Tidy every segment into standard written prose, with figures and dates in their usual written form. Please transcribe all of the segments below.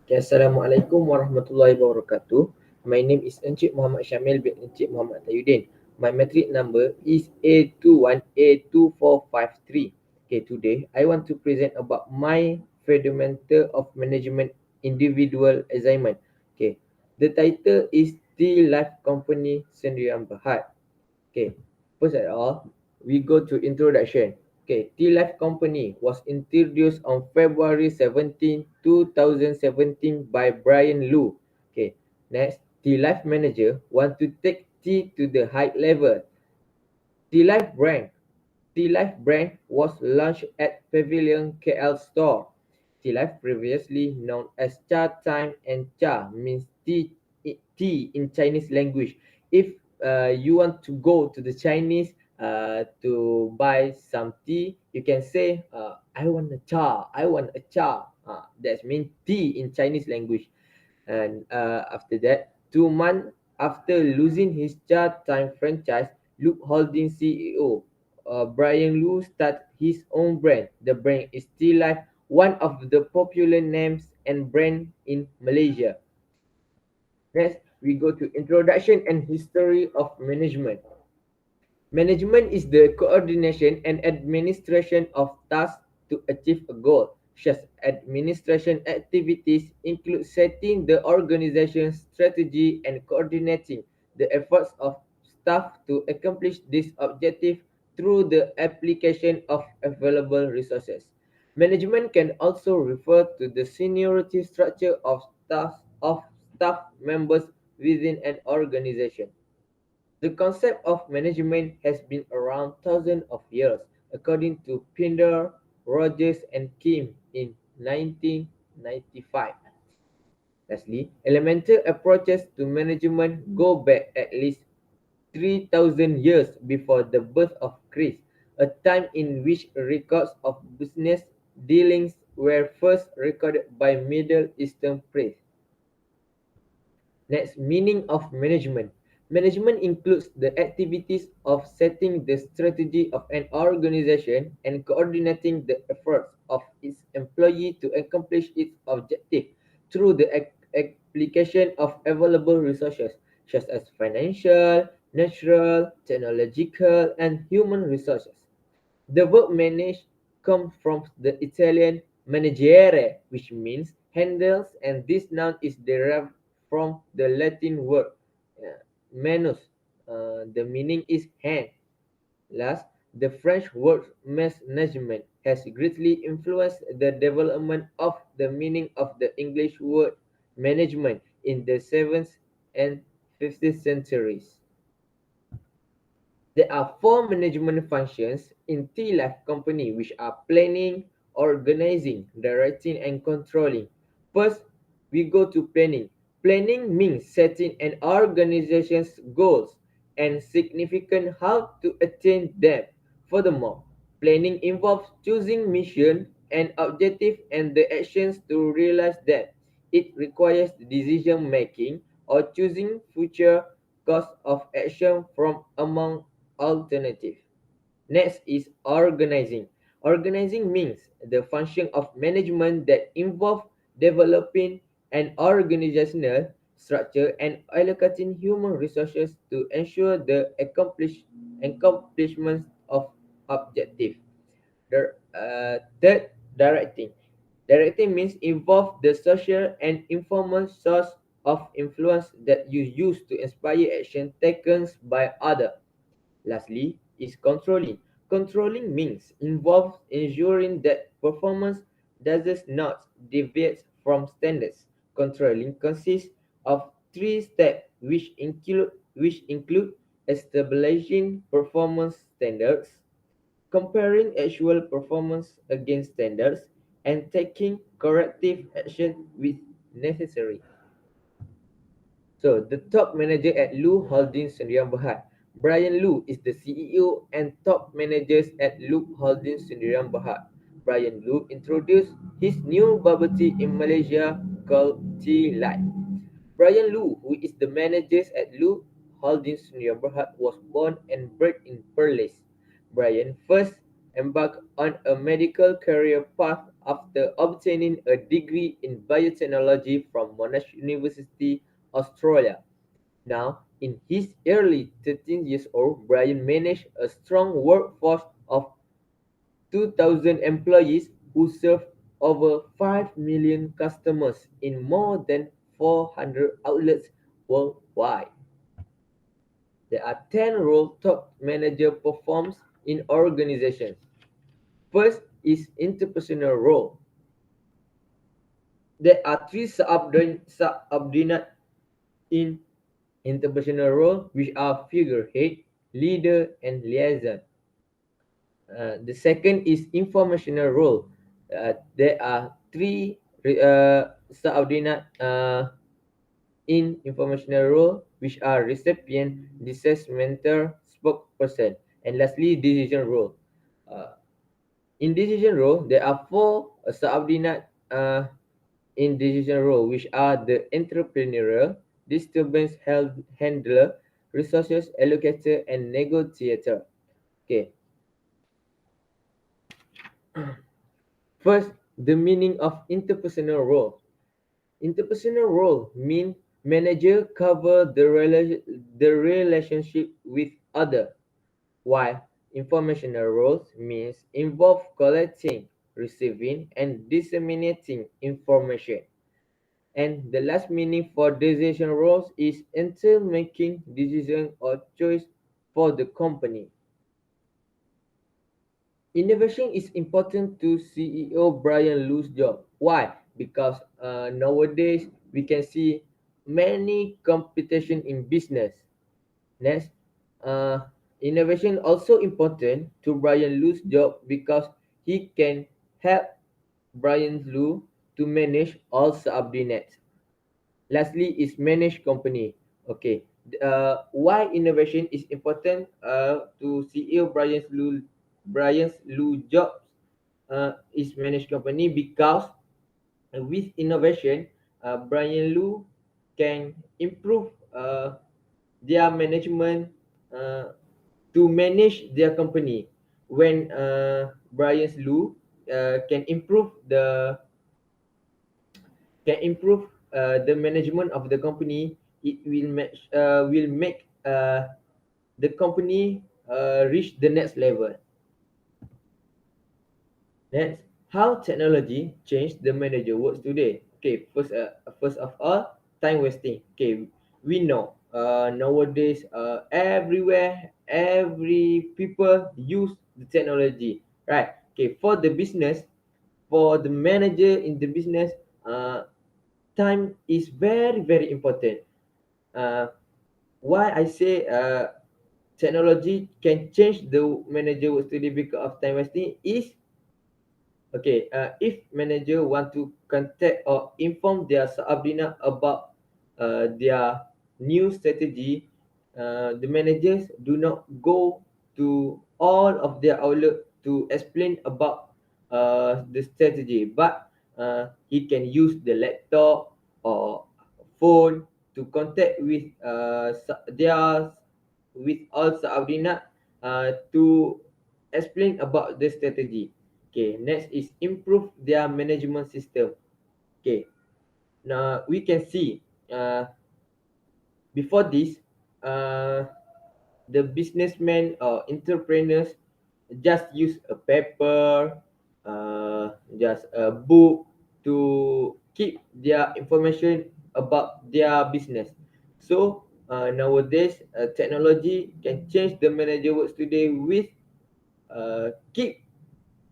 Okay, Assalamualaikum warahmatullahi wabarakatuh. My name is Encik Muhammad Syamil bin Encik Muhammad Tayuddin. My metric number is A21A2453. Okay, today I want to present about my fundamental of management individual assignment. Okay, the title is T Life Company Sendirian Berhad. Okay, first of all, we go to introduction. Okay, T Life Company was introduced on February 17, 2017 by Brian Liu. Okay, next, T Life Manager want to take T to the high level. T Life brand. T Life brand was launched at Pavilion KL store. T Life previously known as Cha Time, and Cha means tea in Chinese language. If you want to go to the Chinese to buy some tea, you can say I want a cha, I want a cha. That means tea in Chinese language. And after that, 2 months after losing his Cha Time franchise, Loop Holdings CEO Brian Liu started his own brand. The brand is still life, one of the popular names and brand in Malaysia. Next, we go to introduction and history of management. Management is the coordination and administration of tasks to achieve a goal. Such administration activities include setting the organization's strategy and coordinating the efforts of staff to accomplish this objective through the application of available resources. Management can also refer to the seniority structure of staff members within an organization. The concept of management has been around thousands of years, according to Pinder, Rogers, and Kim in 1995. Lastly, elemental approaches to management go back at least 3,000 years before the birth of Christ, a time in which records of business dealings were first recorded by Middle Eastern priests. Next, meaning of management. Management includes the activities of setting the strategy of an organization and coordinating the efforts of its employee to accomplish its objective through the application of available resources such as financial, natural, technological, and human resources. The verb manage comes from the Italian managere, which means handles, and this noun is derived from the Latin word manus. The meaning is hand. Last, the French word management has greatly influenced the development of the meaning of the English word management in the 7th and 15th centuries. There are four management functions in T-Life company, which are planning, organizing, directing, and controlling. First, we go to planning. Planning means setting an organization's goals and significant how to attain them. Furthermore, planning involves choosing mission and objective and the actions to realize them. It requires decision making or choosing future course of action from among alternative. Next is organizing. Organizing means the function of management that involve developing an organizational structure and allocating human resources to ensure the accomplishment of objective. Third, directing. Directing means involve the social and informal source of influence that you use to inspire action taken by others. Lastly, is controlling. Controlling means involves ensuring that performance does not deviate from standards. Controlling consists of three steps which include establishing performance standards, comparing actual performance against standards, and taking corrective action with necessary. So, the top manager at Lu Holdings Sdn Berhad. Brian Lu is the CEO and top managers at Lu Holdings Sdn Berhad. Brian Lu introduced his new bubble tea in Malaysia called Tea Light. Brian Lu, who is the manager at Lu Holdings Sdn Berhad, was born and bred in Perlis. Brian first embarked on a medical career path after obtaining a degree in biotechnology from Monash University, Australia. Now, in his early 13 years old, Brian managed a strong workforce of 2,000 employees who serve over 5 million customers in more than 400 outlets worldwide. There are 10 roles top manager performs in organizations. First is interpersonal role. There are three subordinate in interpersonal role, which are figurehead, leader, and liaison. The second is informational role. There are three subordinate in informational role, which are recipient, disseminator, spokesperson, and lastly, decision role. Uh, in decision role, there are four subordinate in decision role, which are the entrepreneurial, disturbance handler, resources allocator, and negotiator. Okay, first, the meaning of interpersonal role. Interpersonal role mean manager cover the relationship with other, while informational roles means involve collecting, receiving, and disseminating information. And the last meaning for decision roles is entail making decision or choice for the company. Innovation is important to CEO Brian Lu's job. Why? Because nowadays we can see many competition in business. Next, innovation also important to Brian Lu's job because he can help Brian Lu to manage all subordinates. Lastly is manage company. Okay, why innovation is important to CEO Brian's Lu jobs is manage company because with innovation, Brian Lu can improve their management uh, to manage their company. When Brian Lu can improve the management of the company, it will make the company reach the next level. Next, how technology changed the manager works today. Okay, first of all, time wasting. Okay, we know nowadays everywhere, every people use the technology, right? Okay, for the business, for the manager in the business, uh, time is very important. Uh, why I say technology can change the manager works today because of time wasting is okay, if manager want to contact or inform their subordinate about their new strategy, the managers do not go to all of their outlet to explain about the strategy, but he can use the laptop or phone to contact with their with all subordinate to explain about the strategy. Okay, next is improve their management system. Okay, now we can see before this, uh, the businessmen or entrepreneurs just use a paper, just a book to keep their information about their business. So nowadays, technology can change the manager works today with keep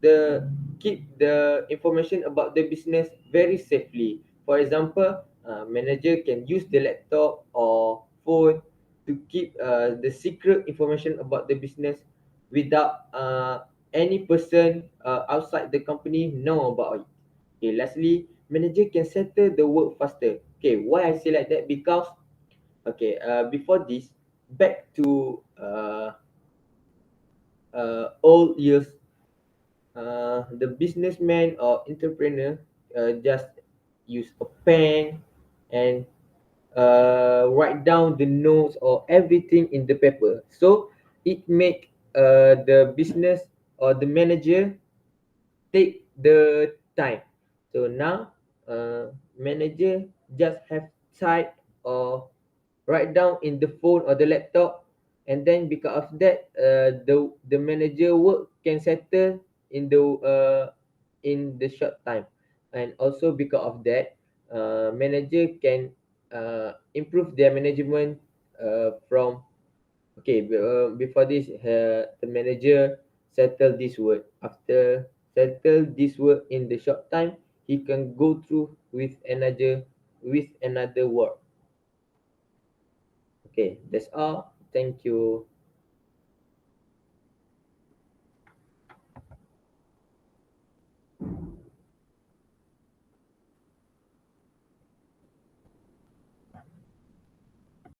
the information about the business very safely. For example, manager can use the laptop or phone to keep the secret information about the business without any person outside the company know about it. Okay, lastly, manager can settle the work faster. Okay, why I say like that? Because okay, before this, back to old years, the businessman or entrepreneur just use a pen and write down the notes or everything in the paper. So it make the business or the manager take time. So now manager just have type or write down in the phone or the laptop, and then because of that the manager work can settle in the short time. And also because of that manager can improve their management from okay before this the manager settle this word, after settle this word in the short time he can go through with another word. Okay, that's all. Thank you.